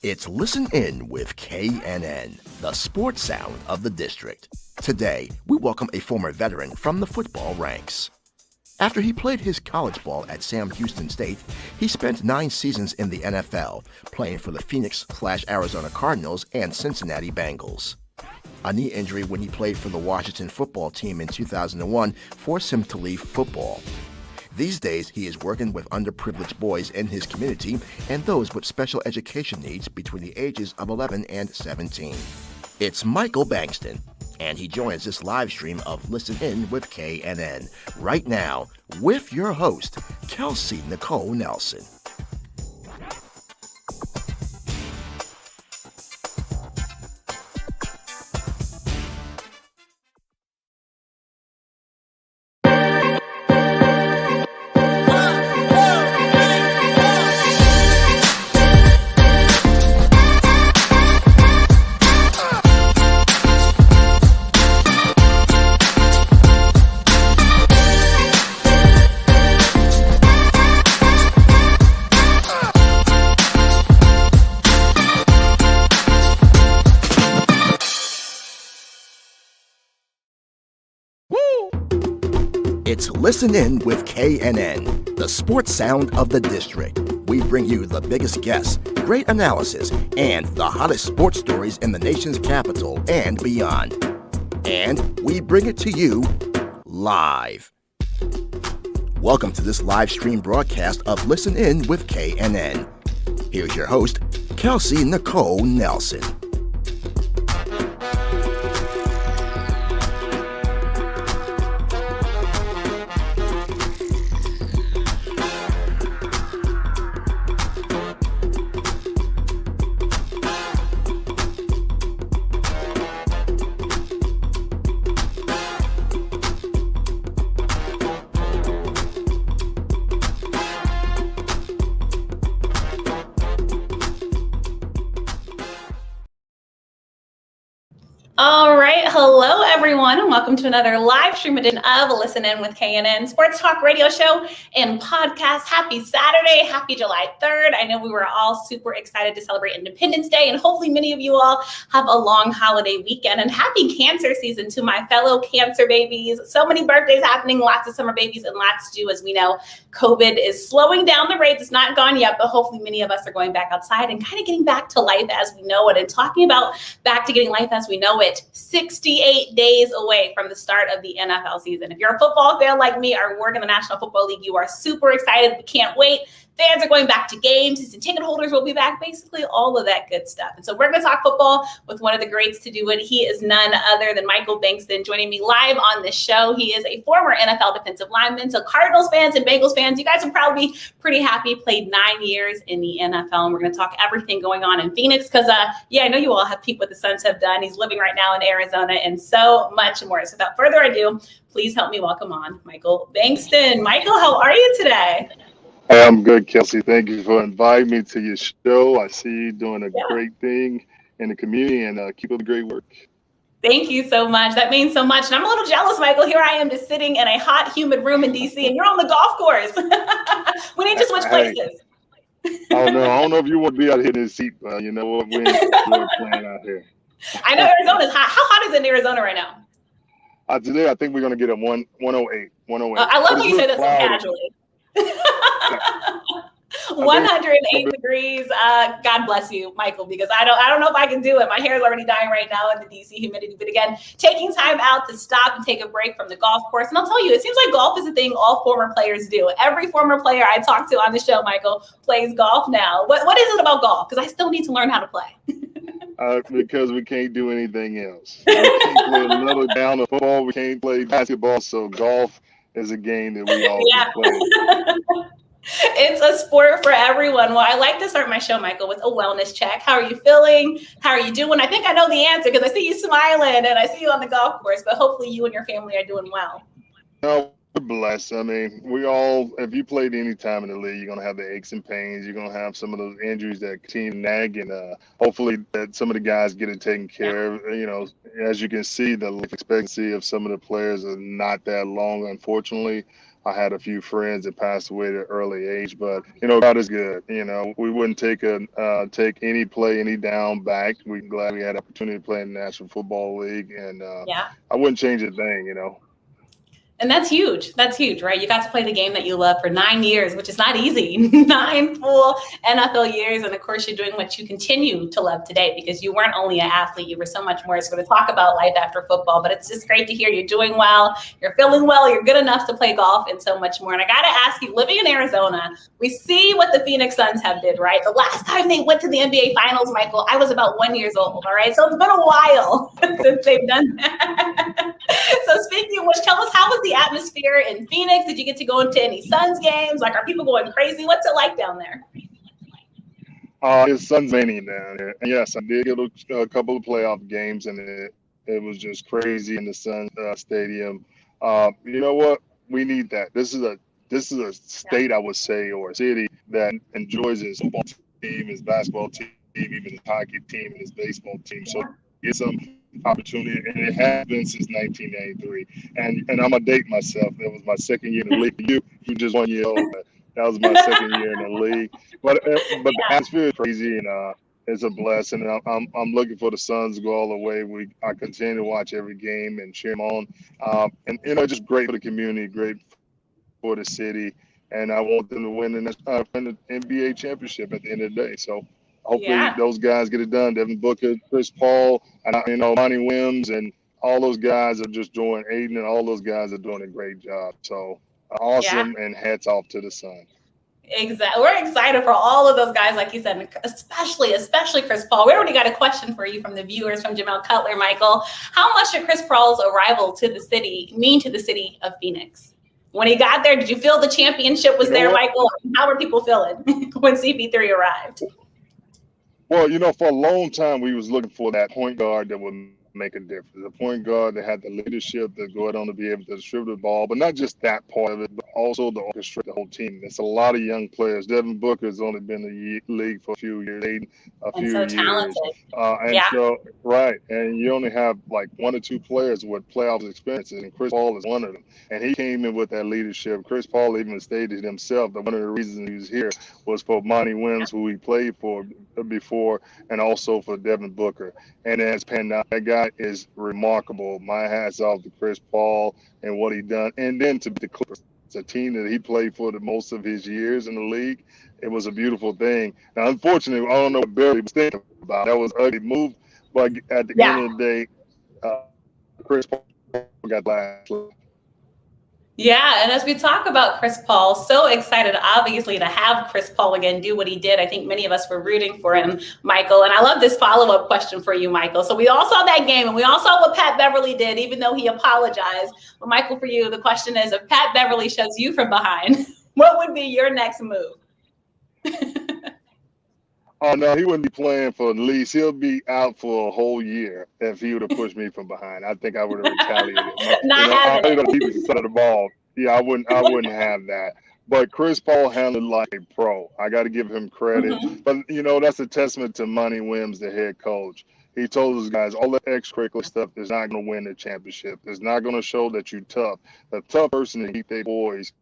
It's Listen In with KNN, the sports sound of the district. Today, we welcome a former veteran from the football ranks. After he played his college ball at Sam Houston State, he spent 9 seasons in the NFL, playing for the Phoenix/Arizona Cardinals and Cincinnati Bengals. A knee injury when he played for the Washington football team in 2001 forced him to leave football. These days, he is working with underprivileged boys in his community and those with special education needs between the ages of 11 and 17. It's Michael Bankston, and he joins this live stream of Listen In with KNN right now with your host, Kelsey Nicole Nelson. It's Listen In with KNN, the sports sound of the district. We bring you the biggest guests, great analysis, and the hottest sports stories in the nation's capital and beyond. And we bring it to you live. Welcome to this live stream broadcast of Listen In with KNN. Here's your host, Kelsey Nicole Nelson. All right. Hello, everyone, and welcome to another live stream edition of Listen In with KNN Sports Talk radio show and podcast. Happy Saturday. Happy July 3rd. I know we were all super excited to celebrate Independence Day, and hopefully many of you all have a long holiday weekend. And happy cancer season to my fellow cancer babies. So many birthdays happening, lots of summer babies, and lots to do. As we know, COVID is slowing down the rates. It's not gone yet, but hopefully many of us are going back outside and kind of getting back to life as we know it. And talking about back to getting life as we know it, 68 days away from the start of the NFL season. If you're a football fan like me or work in the National Football League, you are super excited. We can't wait. Fans are going back to games. Season ticket holders will be back. Basically, all of that good stuff. And so we're going to talk football with one of the greats to do it. He is none other than Michael Bankston, joining me live on this show. He is a former NFL defensive lineman. So Cardinals fans and Bengals fans, you guys will probably be pretty happy. Played 9 years in the NFL. And we're going to talk everything going on in Phoenix because, I know you all have peeped what the Suns have done. He's living right now in Arizona and so much more. So without further ado, please help me welcome on Michael Bankston. Michael, how are you today? I'm good, Kelsey. Thank you for inviting me to your show. I see you doing a great thing in the community, and keep up the great work. Thank you so much. That means so much. And I'm a little jealous, Michael. Here I am just sitting in a hot, humid room in D.C., and you're on the golf course. We need to switch places. Oh, no. I don't know if you want to be out here in this seat, but you know what? We're playing out here. I know Arizona's hot. How hot is it in Arizona right now? Today, I think we're going to get a 108. I love when you say that so casually. 108 degrees. God bless you, Michael, because I don't know if I can do it. My hair is already dying right now in the DC humidity. But again, taking time out to stop and take a break from the golf course. And I'll tell you, it seems like golf is a thing all former players do. Every former player I talk to on the show, Michael, plays golf now. What is it about golf? Because I still need to learn how to play. Because we can't do anything else. We can't play another down of football. We can't play basketball. So golf is a game that we all can play. It's a sport for everyone. Well, I like to start my show, Michael, with a wellness check. How are you feeling? How are you doing? I think I know the answer because I see you smiling and I see you on the golf course, but hopefully you and your family are doing well. No, we're blessed. I mean, we all, if you played any time in the league, you're going to have the aches and pains. You're going to have some of those injuries that continue to nag, and hopefully that some of the guys get it taken care of. You know, as you can see, the life expectancy of some of the players are not that long, unfortunately. I had a few friends that passed away at an early age, but God is good. We wouldn't take any play, any down back. We're glad we had opportunity to play in the National Football League, and Yeah. I wouldn't change a thing. And that's huge. That's huge, right? You got to play the game that you love for 9 years, which is not easy. 9 full NFL years. And of course, you're doing what you continue to love today, because you weren't only an athlete, you were so much more. So we're going to talk about life after football, but it's just great to hear you're doing well, you're feeling well, you're good enough to play golf, and so much more. And I got to ask you, living in Arizona, we see what the Phoenix Suns have did, right? The last time they went to the NBA Finals, Michael, I was about 1 year old, all right? So it's been a while since they've done that. So speaking of which, tell us, how was the atmosphere in Phoenix? Did you get to go into any Suns games? Like, are people going crazy? What's it like down there? It's Suns mania down there. And yes, I did get a couple of playoff games, and it was just crazy in the Suns stadium. You know what? We need that. This is a state, I would say, or a city that enjoys its football team, its basketball team, even its hockey team, and its baseball team. So get some opportunity, and it has been since 1993. And I'm gonna date myself. That was my second year in the league. You just 1 year old. That was my second year in the league. But the atmosphere is crazy, and it's a blessing. I'm looking for the Suns to go all the way. I continue to watch every game and cheer them on. And just great for the community, great for the city, and I want them to win the NBA championship at the end of the day. So hopefully those guys get it done. Devin Booker, Chris Paul, and Monty Williams, and all those guys are just doing. Aiden and all those guys are doing a great job. So awesome, and hats off to the Suns. Exactly. We're excited for all of those guys, like you said, especially Chris Paul. We already got a question for you from the viewers, from Jamel Cutler. Michael, how much did Chris Paul's arrival to the city mean to the city of Phoenix? When he got there, did you feel the championship was there, Michael? How were people feeling when CP3 arrived? Well, for a long time, we was looking for that point guard that would make a difference. A point guard that had the leadership to go on to be able to distribute the ball, but not just that part of it, but also to orchestrate the whole team. There's a lot of young players. Devin Booker has only been in the league for a few years, talented. And you only have like 1 or 2 players with playoff experiences, and Chris Paul is one of them. And he came in with that leadership. Chris Paul even stated himself that one of the reasons he was here was for Monty Williams, who he played for before, and also for Devin Booker. And as panned out, that guy is remarkable. My hat's off to Chris Paul and what he done. And then to the Clippers, it's a team that he played for the most of his years in the league. It was a beautiful thing. Now, unfortunately, I don't know what Barry was thinking about. That was an ugly move. But at the end of the day, Chris Paul got last. Yeah, and as we talk about Chris Paul, so excited, obviously, to have Chris Paul again do what he did. I think many of us were rooting for him, Michael. And I love this follow-up question for you, Michael. So we all saw that game, and we all saw what Pat Beverly did, even though he apologized. But Michael, for you, the question is, if Pat Beverly shoves you from behind, what would be your next move? Oh, no, he wouldn't be playing for at least. He'll be out for a whole year if he would have pushed me from behind. I think I would have retaliated. I played on the defensive side of the ball. Yeah, I wouldn't have that. But Chris Paul handled like a pro. I got to give him credit. But, that's a testament to Monty Williams, the head coach. He told those guys all the extracurricular stuff is not going to win the championship. It's not going to show that you're tough. The tough person to keep their boys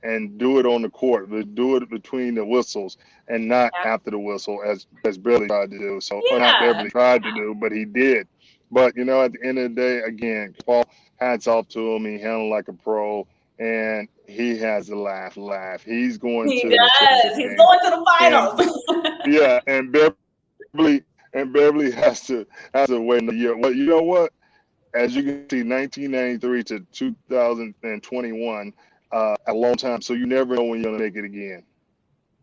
and do it on the court, but do it between the whistles and not after the whistle, as Billy tried to do. So not Beverly tried to do, but he did. But at the end of the day, again, Paul, hats off to him. He handled like a pro, and he has a laugh. He's going to the finals. And Beverly has to wait another year. Well, you know what? As you can see, 1993 to 2021. A long time, so you never know when you're going to make it again.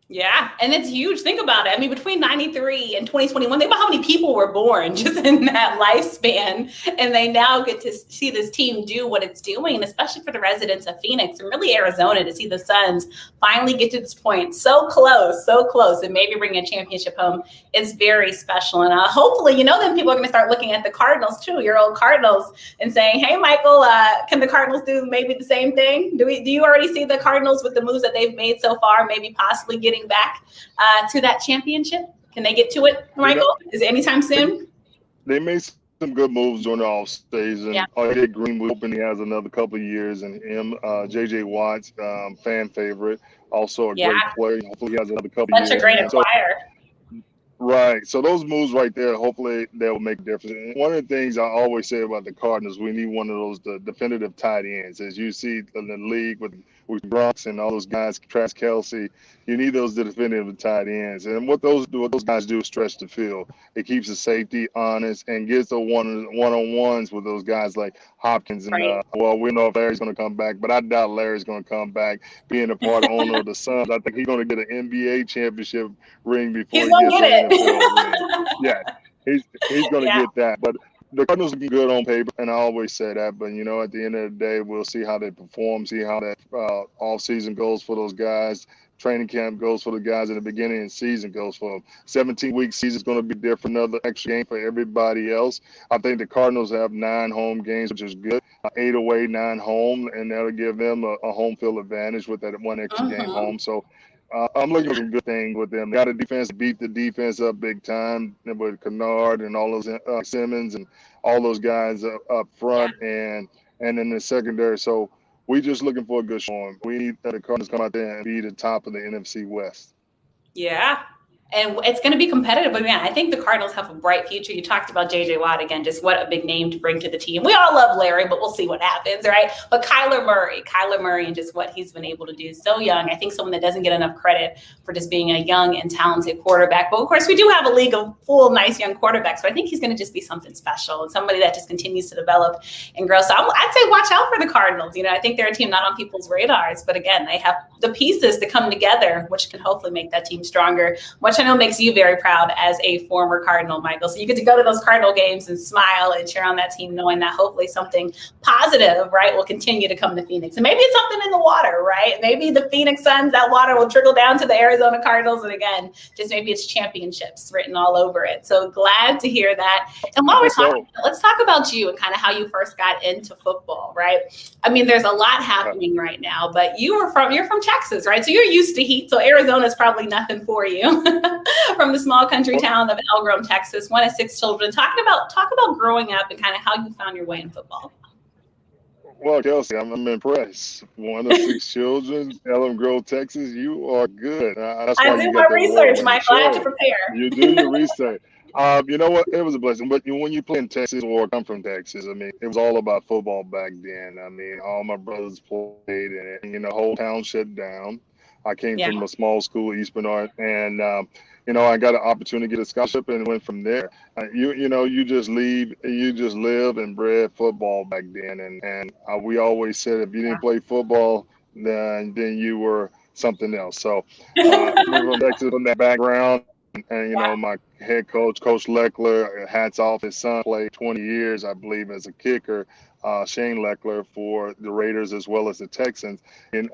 Yeah, and it's huge. Think about it. I mean, between 93 and 2021, think about how many people were born just in that lifespan, and they now get to see this team do what it's doing, and especially for the residents of Phoenix and really Arizona, to see the Suns finally get to this point so close, and maybe bring a championship home. It's very special, and hopefully, then people are going to start looking at the Cardinals too, your old Cardinals, and saying, "Hey, Michael, can the Cardinals do maybe the same thing? Do you already see the Cardinals with the moves that they've made so far, maybe possibly getting back to that championship? Can they get to it, Michael? Is it anytime soon?" They made some good moves during the offseason. Yeah. AJ Green, we hoping he has another couple of years in him. J.J. Watts, fan favorite, also a Yeah. great player. Hopefully he has another couple of years. Such a great acquire. Right. So those moves right there, hopefully they'll make a difference. And one of the things I always say about the Cardinals, we need one of those definitive tight ends. As you see in the league with Bronx and all those guys, Travis Kelsey, you need those definitive tight ends. And what those guys do is stretch the field. It keeps the safety honest and gets the one-on-ones with those guys like Hopkins. And, well, we know if Larry's going to come back, but I doubt Larry's going to come back. Being a part owner of the Suns, I think he's going to get an NBA championship ring before he gets an NFL ring. Yeah, he's going to get that. But the Cardinals looking good on paper, and I always say that. But, you know, at the end of the day, we'll see how they perform, see how that off-season goes for those guys. Training camp goes for the guys in the beginning, and season goes for them. 17-week season is going to be different, another extra game for everybody else. I think the Cardinals have 9 home games, which is good. 8 away, 9 home, and that'll give them a home field advantage with that one extra game home. So I'm looking for some good things with them. They got a defense to beat the defense up big time with Kennard and all those Simmons and all those guys up front and in the secondary. So we just looking for a good showing. We need the Cardinals to come out there and be the top of the NFC West. Yeah. And it's going to be competitive. But man, I think the Cardinals have a bright future. You talked about J.J. Watt again, just what a big name to bring to the team. We all love Larry, but we'll see what happens, right? But Kyler Murray and just what he's been able to do. So young. I think someone that doesn't get enough credit for just being a young and talented quarterback. But of course, we do have a league of full, nice young quarterbacks. So I think he's going to just be something special and somebody that just continues to develop and grow. So I'd say watch out for the Cardinals. You know, I think they're a team not on people's radars, but again, they have the pieces to come together, which can hopefully make that team stronger, which I know makes you very proud as a former Cardinal, Michael. So you get to go to those Cardinal games and smile and cheer on that team, knowing that hopefully something positive, right, will continue to come to Phoenix. And maybe it's something in the water, right? Maybe the Phoenix Suns, that water will trickle down to the Arizona Cardinals. And again, just maybe it's championships written all over it. So glad to hear that. And while we're talking, let's talk about you and kind of how you first got into football, right? I mean, there's a lot happening right now, but you're from Texas, right? So you're used to heat. So Arizona is probably nothing for you. From the small country town of Elgrom, Texas, 1 of 6 children. Talk about growing up and kind of how you found your way in football. Well, Kelsey, I'm impressed. 1 of 6 children, Elm Grove, Texas. You are good. That's why I do my research, Michael. I have to prepare. You do your research. You know what? It was a blessing. But when you play in Texas or come from Texas, I mean, it was all about football back then. I mean, all my brothers played in it. The whole town shut down. I came from a small school, East Bernard, and I got an opportunity to get a scholarship and went from there. You just live and bred football back then, and we always said if you didn't play football, then you were something else. So from Texas from that background, and my head coach, Coach Leckler, hats off. His son played 20 years, I believe, as a kicker. Shane Leckler for the Raiders as well as the Texans, and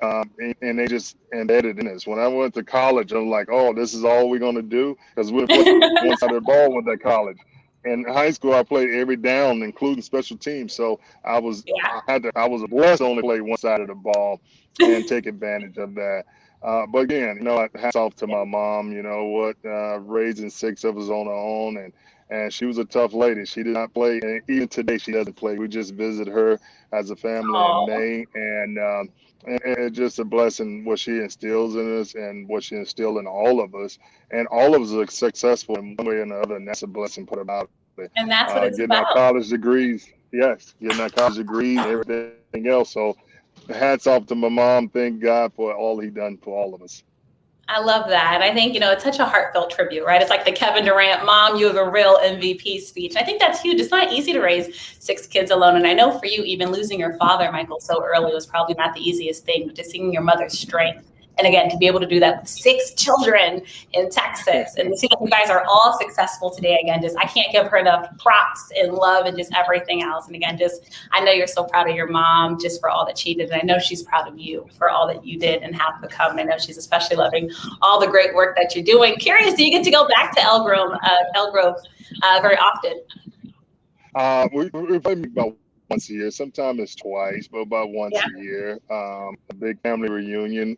they just embedded in us. When I went to college, I'm like, oh, this is all we're gonna do, because we played one side of the ball with that college. In high school, I played every down, including special teams. So I was blessed to only play one side of the ball and take advantage of that. But again, hats off to my mom. Raising 6 of us on her own, and she was a tough lady. She did not play, and even today she doesn't play. We just visited her as a family in May, and it's just a blessing what she instills in us and what she instilled in all of us. And all of us are successful in one way or another, and that's a blessing put about it. And that's what it's getting about. Our college degrees. Yes, getting our college degrees and everything else. So hats off to my mom. Thank God for all he done for all of us. I love that. And I think, it's such a heartfelt tribute, right? It's like the Kevin Durant, Mom, you have a real MVP speech. I think that's huge. It's not easy to raise 6 kids alone. And I know for you, even losing your father, Michael, so early was probably not the easiest thing, but just seeing your mother's strength. And again, to be able to do that with 6 children in Texas and to see that you guys are all successful today, again, I can't give her enough props and love and just everything else. And again, I know you're so proud of your mom just for all that she did. And I know she's proud of you for all that you did and have become. And I know she's especially loving all the great work that you're doing. Curious, do you get to go back to Elgrove very often? We play about once a year. Sometimes it's twice, but about once Yeah. a year. A big family reunion.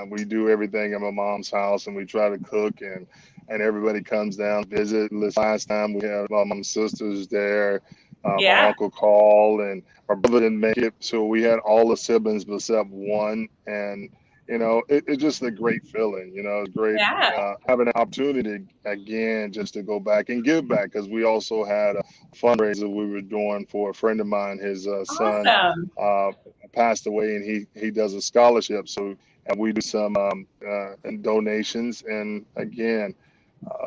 We do everything at my mom's house, and we try to cook, and everybody comes down to visit. Last time we had my mom's sisters there. My Yeah. uncle called, and our brother didn't make it, so we had all the siblings except one. And it's just a great feeling. It's great Yeah. having an opportunity again just to go back and give back, because we also had a fundraiser we were doing for a friend of mine. His son Awesome. passed away, and he does a scholarship. So and we do some donations, and again,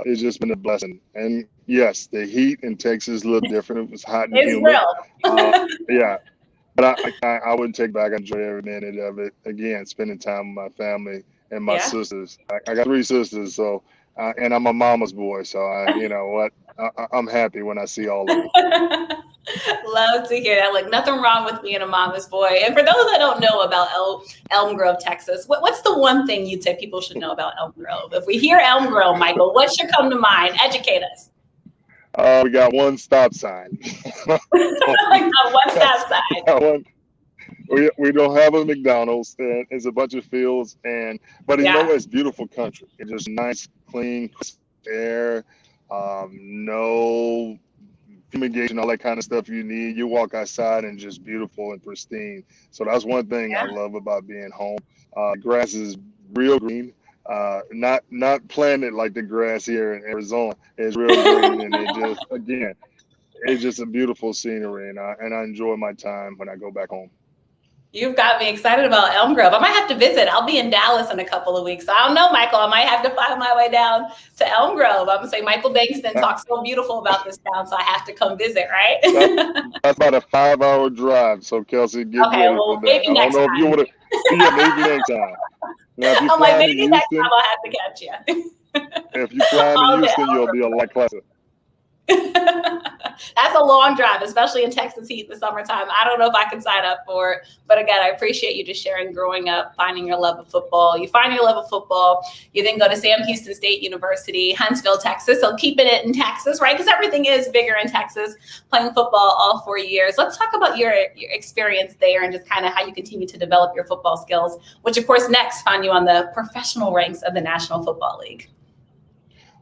it's just been a blessing. And yes, the heat in Texas is a little different. It was hot and It's humid. real. Yeah, but I wouldn't take back. I enjoy every minute of it. Again, spending time with my family and my Yeah. sisters. I got 3 sisters, so and I'm a mama's boy. So you know what? I'm happy when I see all of them. Love to hear that. Like, nothing wrong with being a mama's boy. And for those that don't know about Elm Grove, Texas, what's the one thing you'd say people should know about Elm Grove? If we hear Elm Grove, Michael, what should come to mind? Educate us. We got one stop sign. Like, one stop sign. We don't have a McDonald's, and it's a bunch of fields, but Yeah. it's beautiful country. It's just nice, clean, crisp air, no fumigation, all that kind of stuff you need. You walk outside and just beautiful and pristine. So that's one thing I love about being home. Grass is real green. Not planted like the grass here in Arizona. It's real green, and it's just a beautiful scenery, and I enjoy my time when I go back home. You've got me excited about Elm Grove. I might have to visit. I'll be in Dallas in a couple of weeks. I don't know, Michael. I might have to find my way down to Elm Grove. I'm going to say Michael Bankston talks so beautiful about this town, so I have to come visit, right? That's about a 5-hour drive. So, Kelsey, get ready for that. Maybe I don't know if you want to. Yeah, maybe next time. Now, if you fly to Houston, next time I'll have to catch you. If you fly to Houston, you'll be a lot closer. That's a long drive, especially in Texas heat in the summertime. I don't know if I can sign up for it, but again, I appreciate you just sharing growing up, finding your love of football. You find your love of football, you then go to Sam Houston State University, Huntsville, Texas. So keeping it in Texas, right? Because everything is bigger in Texas, playing football all 4 years. Let's talk about your experience there and just kind of how you continue to develop your football skills, which of course next found you on the professional ranks of the National Football League.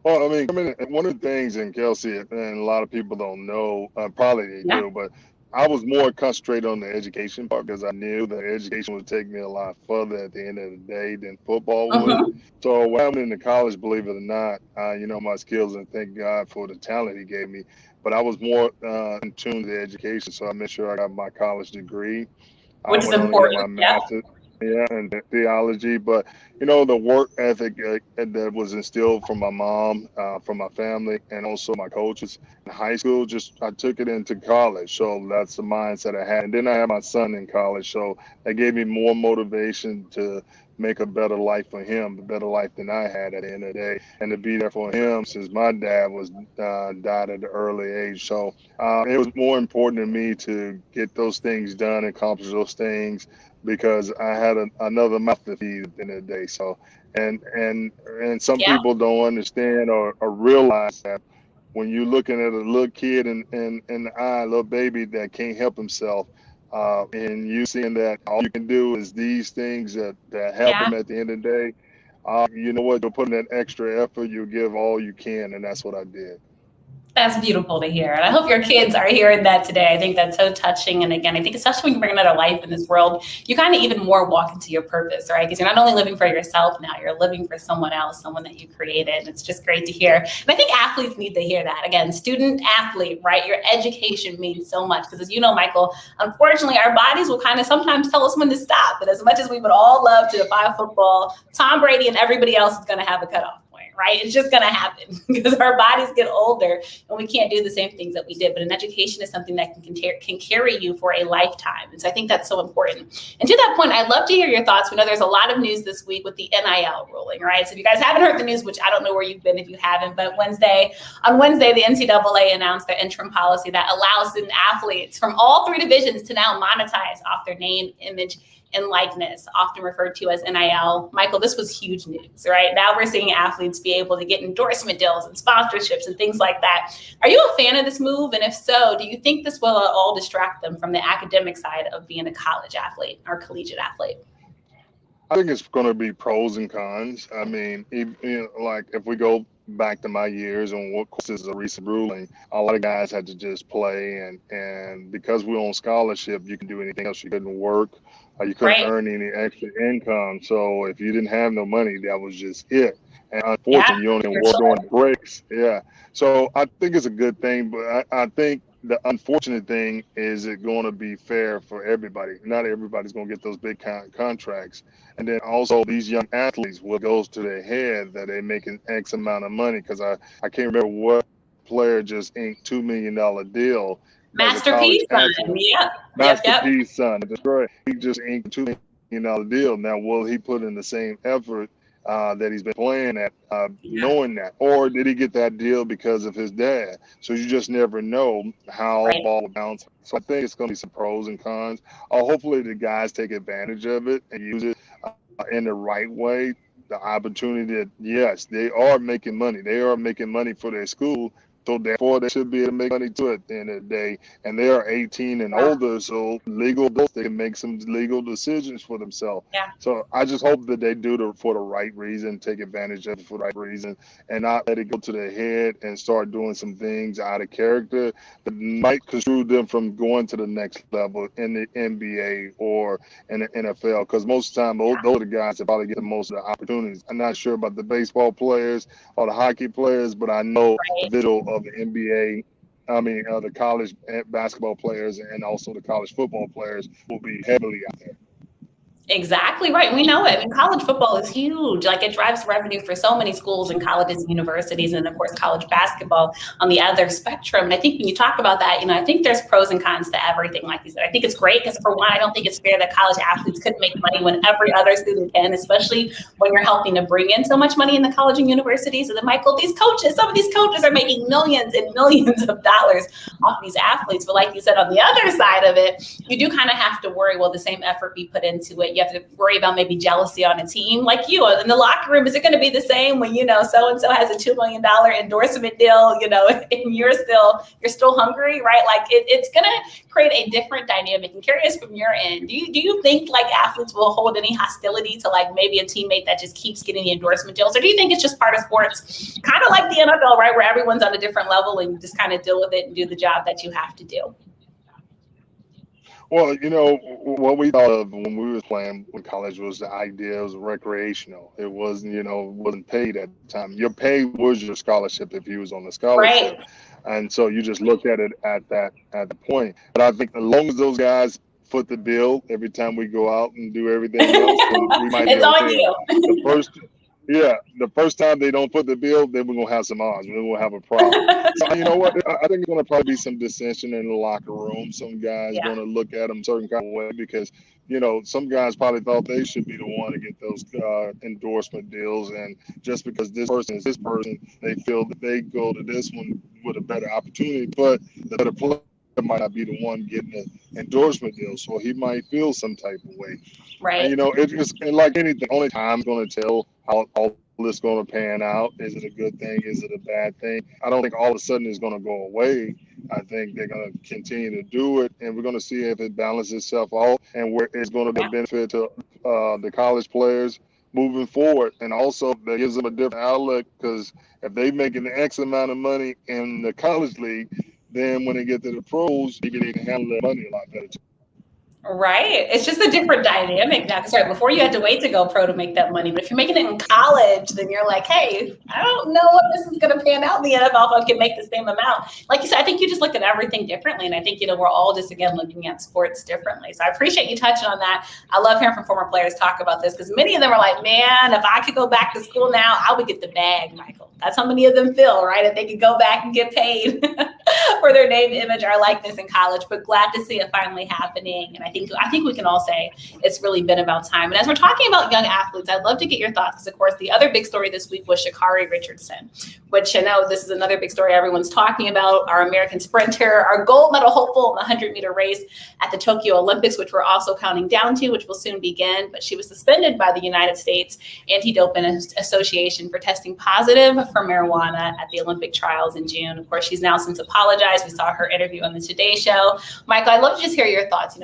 Well, I mean, one of the things in Kelsey, and a lot of people don't know, probably they do, but I was more concentrated on the education part because I knew that education would take me a lot further at the end of the day than football would. So when I went into college, believe it or not, my skills, and thank God for the talent he gave me, but I was more in tune to the education. So I made sure I got my college degree. Which is important. My master's. Yeah, and theology, but the work ethic that was instilled from my mom, from my family, and also my coaches in high school, I took it into college. So that's the mindset I had. And then I had my son in college, so that gave me more motivation to make a better life for him, a better life than I had at the end of the day, and to be there for him since my dad was died at an early age. So it was more important to me to get those things done, accomplish those things, because I had another mouth to feed at the end of the day. So, and some people don't understand or realize that when you're looking at a little kid in the eye, a little baby that can't help himself, and you seeing that all you can do is these things that help him at the end of the day, you know what, you'll put in that extra effort, you'll give all you can, and that's what I did. That's beautiful to hear. And I hope your kids are hearing that today. I think that's so touching. And again, I think especially when you bring another life in this world, you kind of even more walk into your purpose, right? Because you're not only living for yourself now, you're living for someone else, someone that you created. It's just great to hear. And I think athletes need to hear that. Again, student athlete, right? Your education means so much. Because as you know, Michael, unfortunately, our bodies will kind of sometimes tell us when to stop. But as much as we would all love to defy football, Tom Brady and everybody else is going to have a cutoff. Right? It's just going to happen because our bodies get older and we can't do the same things that we did. But an education is something that can carry you for a lifetime. And so I think that's so important. And to that point, I'd love to hear your thoughts. We know there's a lot of news this week with the NIL ruling, right? So if you guys haven't heard the news, which I don't know where you've been if you haven't, but on Wednesday, the NCAA announced their interim policy that allows student athletes from all 3 divisions to now monetize off their name, image, and likeness, often referred to as NIL. Michael, this was huge news, right? Now we're seeing athletes be able to get endorsement deals and sponsorships and things like that. Are you a fan of this move? And if so, do you think this will all distract them from the academic side of being a college athlete or collegiate athlete? I think it's going to be pros and cons. I mean, like if we go back to my years, and what course is a recent ruling, a lot of guys had to just play, and because we're on scholarship, you can do anything else. You couldn't work, you couldn't earn any extra income. So if you didn't have no money, that was just it. And unfortunately, you only work on breaks. Yeah. So I think it's a good thing, but I think the unfortunate thing is it going to be fair for everybody. Not everybody's going to get those big contracts. And then also these young athletes, what goes to their head that they're making X amount of money. Because I can't remember what player just inked $2 million deal. Master P's son. Yeah. Master P's son. That's right. He just inked a $2 million deal. Now, will he put in the same effort that he's been playing at, knowing that? Or did he get that deal because of his dad? So you just never know how the ball will bounce. So I think it's going to be some pros and cons. Hopefully the guys take advantage of it and use it in the right way. The opportunity that, yes, they are making money. They are making money for their school. So therefore, they should be able to make money too at the end of the day. And they are 18 and older, so legal adults, they can make some legal decisions for themselves. Yeah. So I just hope that they do it for the right reason, take advantage of it for the right reason, and not let it go to their head and start doing some things out of character that might construe them from going to the next level in the NBA or in the NFL. Because most of the time, those are the guys that probably get the most of the opportunities. I'm not sure about the baseball players or the hockey players, but I know of the NBA, the college basketball players and also the college football players will be heavily out there. Exactly right. We know it. And college football is huge. Like it drives revenue for so many schools and colleges and universities, and of course, college basketball on the other spectrum. And I think when you talk about that, I think there's pros and cons to everything. Like you said, I think it's great because for one, I don't think it's fair that college athletes couldn't make money when every other student can, especially when you're helping to bring in so much money in the college and universities. And then Michael, some of these coaches are making millions and millions of dollars off these athletes. But like you said, on the other side of it, you do kind of have to worry, will the same effort be put into it? You have to worry about maybe jealousy on a team like you in the locker room. Is it going to be the same when, so-and-so has a $2 million endorsement deal, and you're still hungry, right? Like it's going to create a different dynamic. I'm curious from your end, do you think like athletes will hold any hostility to like maybe a teammate that just keeps getting the endorsement deals? Or do you think it's just part of sports, kind of like the NFL, right? Where everyone's on a different level and you just kind of deal with it and do the job that you have to do? Well, what we thought of when we were playing in college was the idea it was recreational. It wasn't, wasn't paid at the time. Your pay was your scholarship if you was on the scholarship. Right. And so you just look at it at the point. But I think as long as those guys foot the bill every time we go out and do everything else, we might it's on you. The first time they don't put the bill, then we're going to have some odds. We're going to have a problem. So, you know what? I think there's going to probably be some dissension in the locker room. Some guys going to look at them a certain kind of way because, some guys probably thought they should be the one to get those endorsement deals. And just because this person is this person, they feel that they go to this one with a better opportunity. But the better player might not be the one getting the endorsement deal. So he might feel some type of way. Right. And, it's like anything, only time's going to tell how all this going to pan out. Is it a good thing? Is it a bad thing? I don't think all of a sudden it's going to go away. I think they're going to continue to do it, and we're going to see if it balances itself out and where it's going to be a benefit to the college players moving forward. And also that gives them a different outlook because if they making the X amount of money in the college league, then when they get to the pros, they can handle their money a lot better. Right. It's just a different dynamic now. Because before you had to wait to go pro to make that money. But if you're making it in college, then you're like, hey, I don't know what this is going to pan out in the NFL if I can make the same amount. Like you said, I think you just look at everything differently. And I think, we're all just, again, looking at sports differently. So I appreciate you touching on that. I love hearing from former players talk about this because many of them are like, man, if I could go back to school now, I would get the bag, Michael. That's how many of them feel, right? If they could go back and get paid for their name, image, or likeness in college. But glad to see it finally happening. And I think we can all say it's really been about time. And as we're talking about young athletes, I'd love to get your thoughts because, of course, the other big big story this week was Sha'Carri Richardson, which I know this is another big story everyone's talking about. Our American sprinter, our gold medal hopeful in the 100-meter race at the Tokyo Olympics, which we're also counting down to, which will soon begin. But she was suspended by the United States Anti-Doping Association for testing positive for marijuana at the Olympic trials in June. Of course, she's now since apologized. We saw her interview on the Today Show. Michael, I'd love to just hear your thoughts,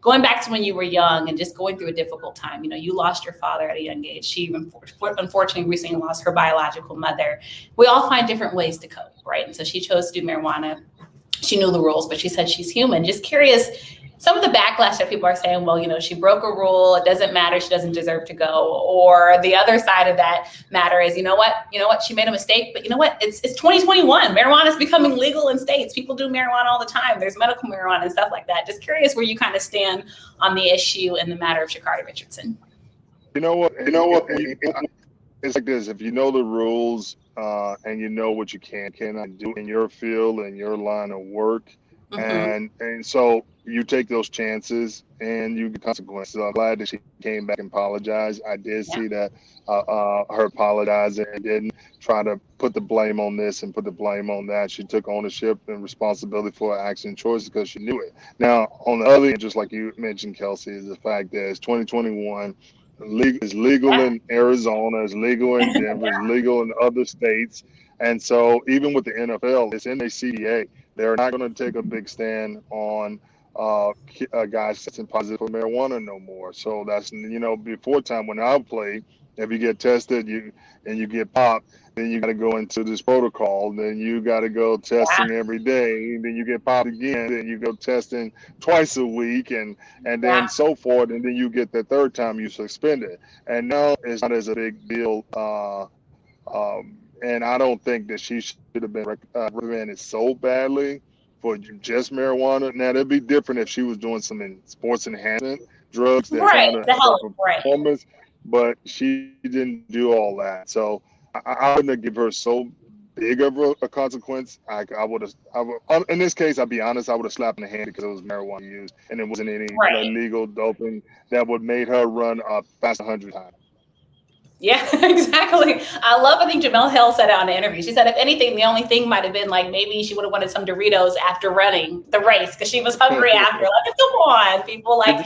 going back to when you were young and just going through a difficult time. You lost your father at a young age. She unfortunately recently lost her biological mother. We all find different ways to cope, right? And so she chose to do marijuana. She knew the rules, but she said she's human. Just curious, some of the backlash that people are saying, well, she broke a rule. It doesn't matter. She doesn't deserve to go. Or the other side of that matter is, you know what? She made a mistake, but you know what? It's 2021. Marijuana is becoming legal in states. People do marijuana all the time. There's medical marijuana and stuff like that. Just curious where you kind of stand on the issue and the matter of Sha'Carri Richardson. You know what? It's like this. If you know the rules and you know what you cannot do in your field and your line of work, and so you take those chances and you get consequences. I'm glad that she came back and apologized. I did see that her apologizing and didn't try to put the blame on this and put the blame on that. She took ownership and responsibility for her action and choices because she knew it. Now, on the other end, just like you mentioned, Kelsey, is the fact that it's 2021. It's legal in Arizona, it's legal in Denver, it's legal in other states. And so even with the NFL, it's in the CDA. They're not going to take a big stand on guys testing positive for marijuana no more. So that's, before time when I played, if you get tested and you get popped, then you got to go into this protocol. Then you got to go testing every day. Then you get popped again. Then you go testing twice a week, and then so forth. And then you get the third time you suspended. And now it's not as a big deal. And I don't think that she should have been reprimanded so badly for just marijuana. Now, it'd be different if she was doing some sports enhancement drugs that kind of help her performance, but she didn't do all that. So I wouldn't give her so big of a consequence. I would in this case, I'll be honest, I would have slapped in the hand because it was marijuana used and it wasn't any illegal doping that would made her run fast 100 times. Yeah, exactly. I think Jamel Hill said it on the interview. She said, if anything, the only thing might have been like maybe she would have wanted some Doritos after running the race because she was hungry after. Like, come on, people. Like,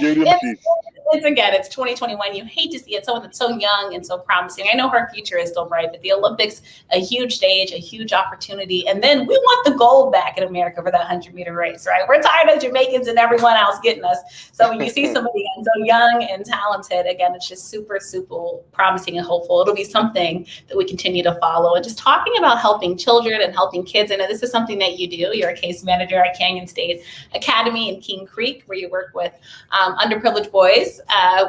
it's 2021. You hate to see it. Someone that's so young and so promising. I know her future is still bright, but the Olympics, a huge stage, a huge opportunity. And then we want the gold back in America for that 100-meter race, right? We're tired of Jamaicans and everyone else getting us. So when you see somebody so young and talented, again, it's just super, super promising and hopeful. It'll be something that we continue to follow. And just talking about helping children and helping kids. I know this is something that you do. You're a case manager at Canyon State Academy in King Creek, where you work with underprivileged boys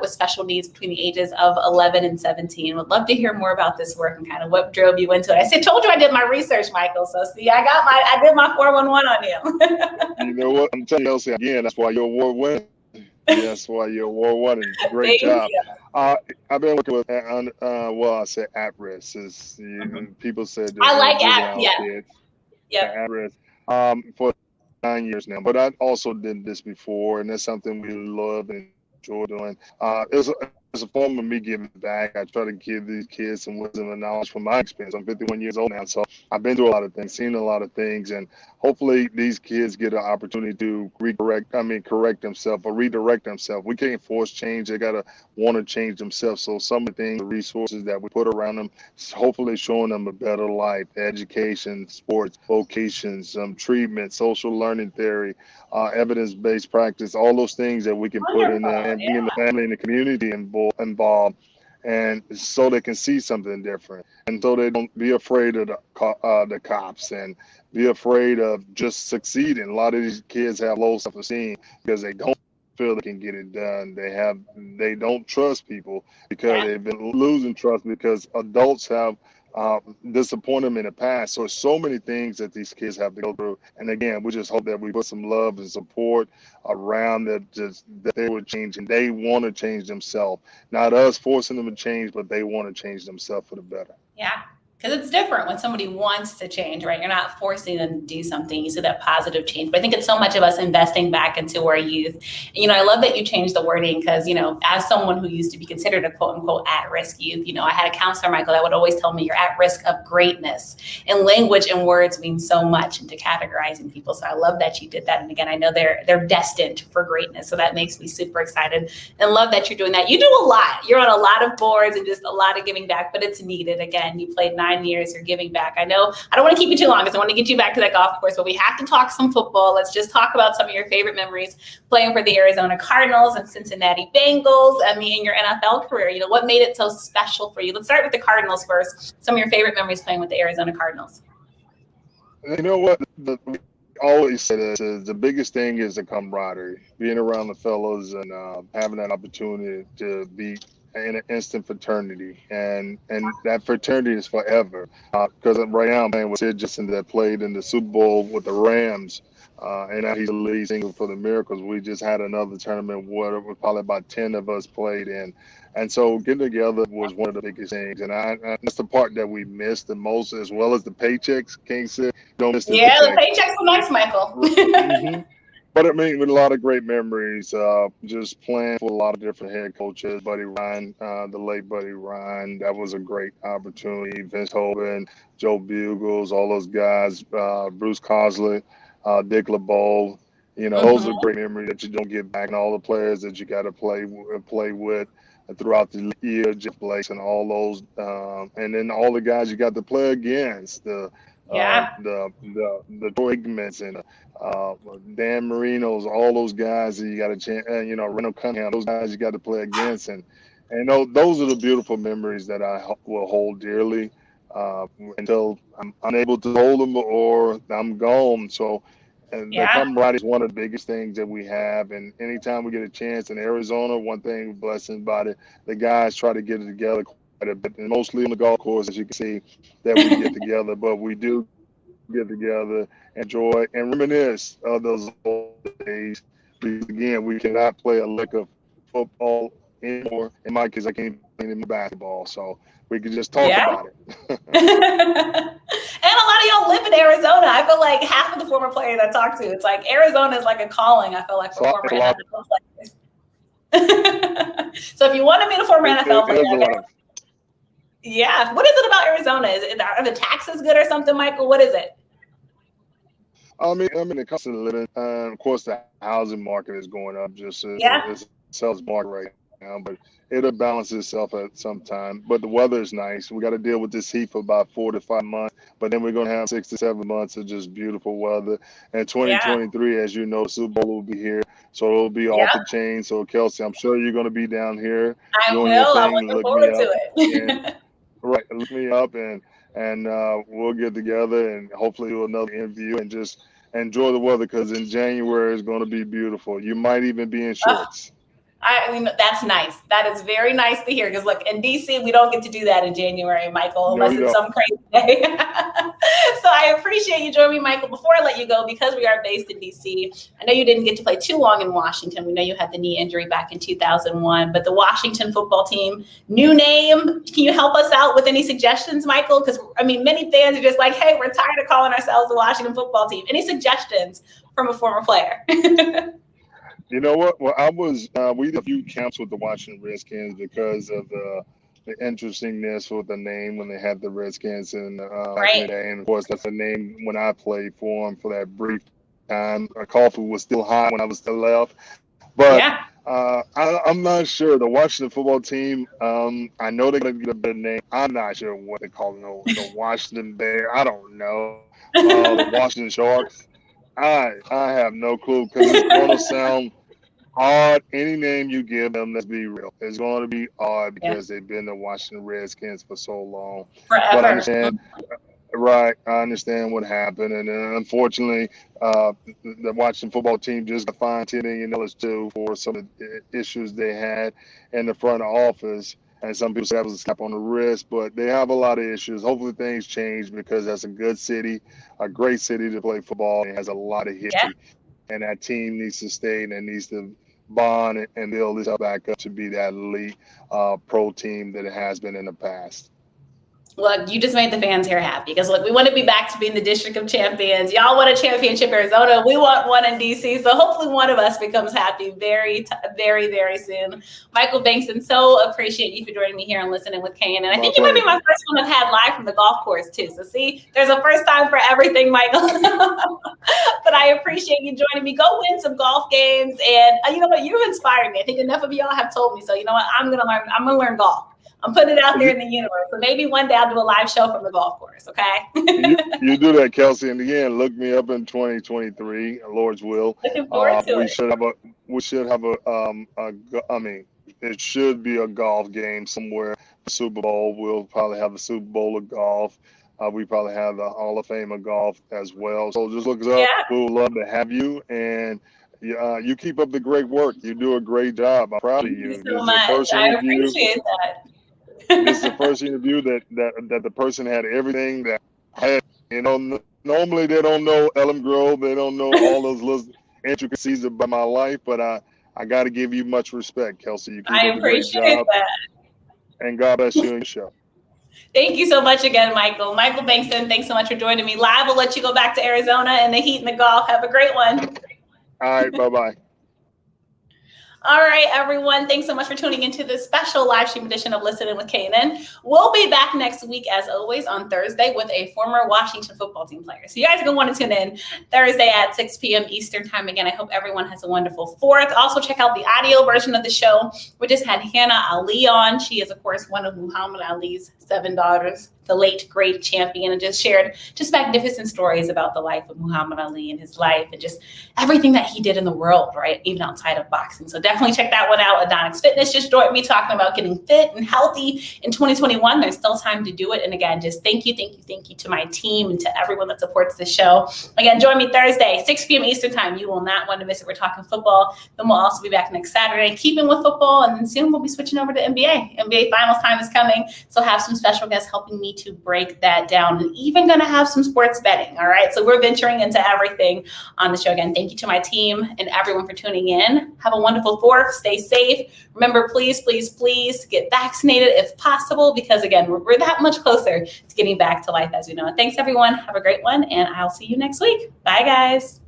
with special needs between the ages of 11 and 17. Would love to hear more about this work and kind of what drove you into it. Told you I did my research, Michael. So see, I did my 411 on you. You know what? I'm telling you, Kelsey, again, that's why you're award winning. That's why you're award winning. Great job. I've been working with, I said at risk. People said I like kids. At risk. For 9 years now. But I also did this before, and that's something we love and enjoy doing. It's a form of me giving back. I try to give these kids some wisdom and knowledge from my experience. I'm 51 years old now, so I've been through a lot of things, seen a lot of things, and hopefully these kids get an opportunity to correct themselves or redirect themselves. We can't force change. They got to want to change themselves. So some of the things, the resources that we put around them, hopefully showing them a better life, education, sports, vocations, treatment, social learning theory, evidence-based practice, all those things that we can put in there and bring the family and the community involved, and so they can see something different, and so they don't be afraid of the cops and be afraid of just succeeding. A lot of these kids have low self-esteem because they don't feel they can get it done. They don't trust people because they've been losing trust because adults have disappoint them in the past. So many things that these kids have to go through. And again, we just hope that we put some love and support around that they would change, and they want to change themselves. Not us forcing them to change, but they want to change themselves for the better. Yeah. Because it's different when somebody wants to change, right? You're not forcing them to do something. You see that positive change. But I think it's so much of us investing back into our youth. And, I love that you changed the wording because, as someone who used to be considered a quote unquote at-risk youth, I had a counselor, Michael, that would always tell me you're at risk of greatness. And language and words mean so much into categorizing people. So I love that you did that. And again, I know they're destined for greatness. So that makes me super excited and love that you're doing that. You do a lot. You're on a lot of boards and just a lot of giving back, but it's needed. Again, you played 9 years, you're giving back. I know I don't want to keep you too long because I want to get you back to that golf course, but we have to talk some football. Let's just talk about some of your favorite memories playing for the Arizona Cardinals and Cincinnati Bengals. In your NFL career, what made it so special for you? Let's start with the Cardinals first. Some of your favorite memories playing with the Arizona Cardinals. You know what? We always say this is the biggest thing is the camaraderie, being around the fellows and having that opportunity to be in an instant fraternity, and that fraternity is forever. Because right now I'm playing with Sid Justin that played in the Super Bowl with the Rams, and now he's the lead singer for the Miracles. We just had another tournament where probably about 10 of us played in, and so getting together was one of the biggest things. And that's the part that we missed the most, as well as the paychecks. King said, "Don't miss the paychecks." paychecks. The paychecks were nice, Michael. Mm-hmm. But with a lot of great memories, just playing for a lot of different head coaches. Buddy Ryan, the late Buddy Ryan, that was a great opportunity. Vince Tobin, Joe Bugles, all those guys, Bruce Cosley, Dick LeBeau. Those are great memories that you don't get back, and all the players that you got to play with throughout the year, Jeff Blake and all those, and then all the guys you got to play against, the Troigmans and Dan Marino's, all those guys that you got to chance, Reno Cunningham, those guys you got to play against, and those are the beautiful memories that I will hold dearly until I'm unable to hold them or I'm gone. So. And the camaraderie is one of the biggest things that we have. And anytime we get a chance in Arizona, one thing blessing about it, the guys try to get it together quite a bit, and mostly on the golf course, as you can see, that we get together. But we do get together, enjoy, and reminisce of those old days. Because again, we cannot play a lick of football anymore. In my case, I can't play any basketball, so we can just talk about it. And a lot of y'all live in Arizona. I feel like half of the former players I talk to, it's like Arizona is like a calling, I feel like, for former NFL players. So if you want to meet a former NFL player, what is it about Arizona? Are the taxes good or something, Michael? What is it? The cost of living, of course, the housing market is going up just as it's a sales market right now, but it'll balance itself at some time. But the weather is nice. We got to deal with this heat for about 4 to 5 months, but then we're going to have 6 to 7 months of just beautiful weather. And 2023, as you know, Super Bowl will be here, so it'll be off the chain. So, Kelsey, I'm sure you're going to be down here. I will. I'm looking forward to it. Right, look me up, and we'll get together, and hopefully do another interview and just enjoy the weather, because in January it's going to be beautiful. You might even be in shorts. That's nice. That is very nice to hear, because look, in DC, we don't get to do that in January, Michael, unless it's some crazy day. So I appreciate you joining me, Michael. Before I let you go, because we are based in DC, I know you didn't get to play too long in Washington. We know you had the knee injury back in 2001, but the Washington football team, new name. Can you help us out with any suggestions, Michael? Because many fans are just like, hey, we're tired of calling ourselves the Washington football team. Any suggestions from a former player? You know what? Well, we did a few camps with the Washington Redskins because of the interestingness with the name when they had the Redskins back in the day. And of course, that's the name when I played for them for that brief time. Coffee was still hot when I was still left. But I'm not sure. The Washington football team, I know they're going to get a better name. I'm not sure what they call them. The Washington Bear. I don't know. The Washington Sharks. I have no clue, because it's going to sound odd. Any name you give them, let's be real, it's going to be odd because they've been the Washington Redskins for so long. Forever. But I understand what happened, and unfortunately, the Washington football team just got fined $10 million too for some of the issues they had in the front office. And some people say that was a slap on the wrist, but they have a lot of issues. Hopefully things change, because that's a good city, a great city to play football. It has a lot of history, and that team needs to stay and needs to bond and build this back up to be that elite pro team that it has been in the past. Look, you just made the fans here happy because, look, we want to be back to being the District of Champions. Y'all want a championship, Arizona. We want one in D.C. So hopefully one of us becomes happy very, very soon. Michael Bankston, so appreciate you for joining me here and listening with KNN. I think you might be my first one I've had live from the golf course, too. So see, there's a first time for everything, Michael. But I appreciate you joining me. Go win some golf games. And you know what? You've inspired me. I think enough of y'all have told me. So you know what? I'm going to learn golf. I'm putting it out there in the universe. So maybe one day I'll do a live show from the golf course, okay? you do that, Kelsey. And again, look me up in 2023, Lord's will. Looking forward to it. It should be a golf game somewhere. Super Bowl. We'll probably have a Super Bowl of golf. We probably have the Hall of Fame of golf as well. So just look us up. Yeah. We would love to have you. And you keep up the great work. You do a great job. I'm proud of you. Thank you so much. I appreciate that. This is the first interview that the person had everything that had, normally they don't know Elm Grove. They don't know all those little intricacies about my life, but I got to give you much respect, Kelsey. You keep I up a great appreciate job, that. and God bless you in the show. Thank you so much again, Michael. Michael Bankston, thanks so much for joining me live. We'll let you go back to Arizona and the heat and the golf. Have a great one. All right, bye-bye. All right, everyone. Thanks so much for tuning into this special live stream edition of Listen In with KNN. We'll be back next week, as always, on Thursday with a former Washington football team player. So you guys are going to want to tune in Thursday at 6 p.m. Eastern time. Again, I hope everyone has a wonderful 4th. Also, check out the audio version of the show. We just had Hannah Ali on. She is, of course, one of Muhammad Ali's 7 daughters, the late, great champion, and just shared just magnificent stories about the life of Muhammad Ali and his life and just everything that he did in the world, right, even outside of boxing. So definitely check that one out. Adonix Fitness just joined me talking about getting fit and healthy in 2021. There's still time to do it. And again, just thank you to my team and to everyone that supports the show. Again, join me Thursday, 6 p.m. Eastern time. You will not want to miss it. We're talking football. Then we'll also be back next Saturday, keeping with football. And then soon we'll be switching over to NBA. NBA finals time is coming. So have some special guests helping me to break that down, and even going to have some sports betting. All right. So we're venturing into everything on the show. Again, thank you to my team and everyone for tuning in. Have a wonderful 4th. Stay safe. Remember, please get vaccinated if possible, because again, we're that much closer to getting back to life as we know it. Thanks, everyone. Have a great one, and I'll see you next week. Bye, guys.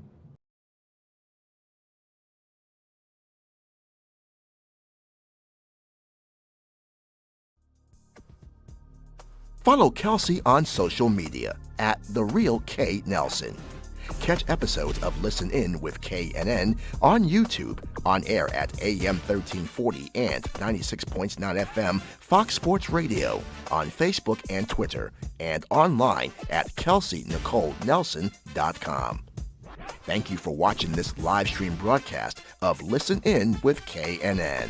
Follow Kelsey on social media at The Real K Nelson. Catch episodes of Listen In with KNN on YouTube, on air at AM 1340 and 96.9 FM Fox Sports Radio, on Facebook and Twitter, and online at KelseyNicoleNelson.com. Thank you for watching this live stream broadcast of Listen In with KNN.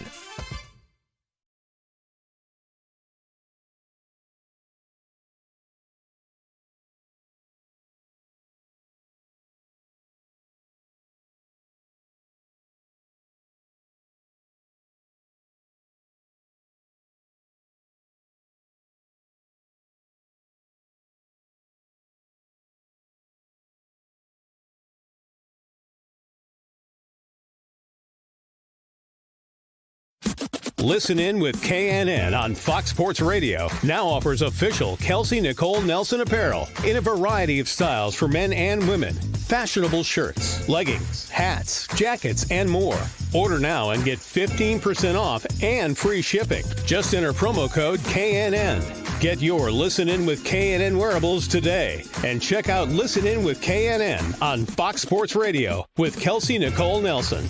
Listen In with KNN on Fox Sports Radio now offers official Kelsey Nicole Nelson apparel in a variety of styles for men and women. Fashionable shirts, leggings, hats, jackets, and more. Order now and get 15% off and free shipping. Just enter promo code KNN. Get your Listen In with KNN wearables today. And check out Listen In with KNN on Fox Sports Radio with Kelsey Nicole Nelson.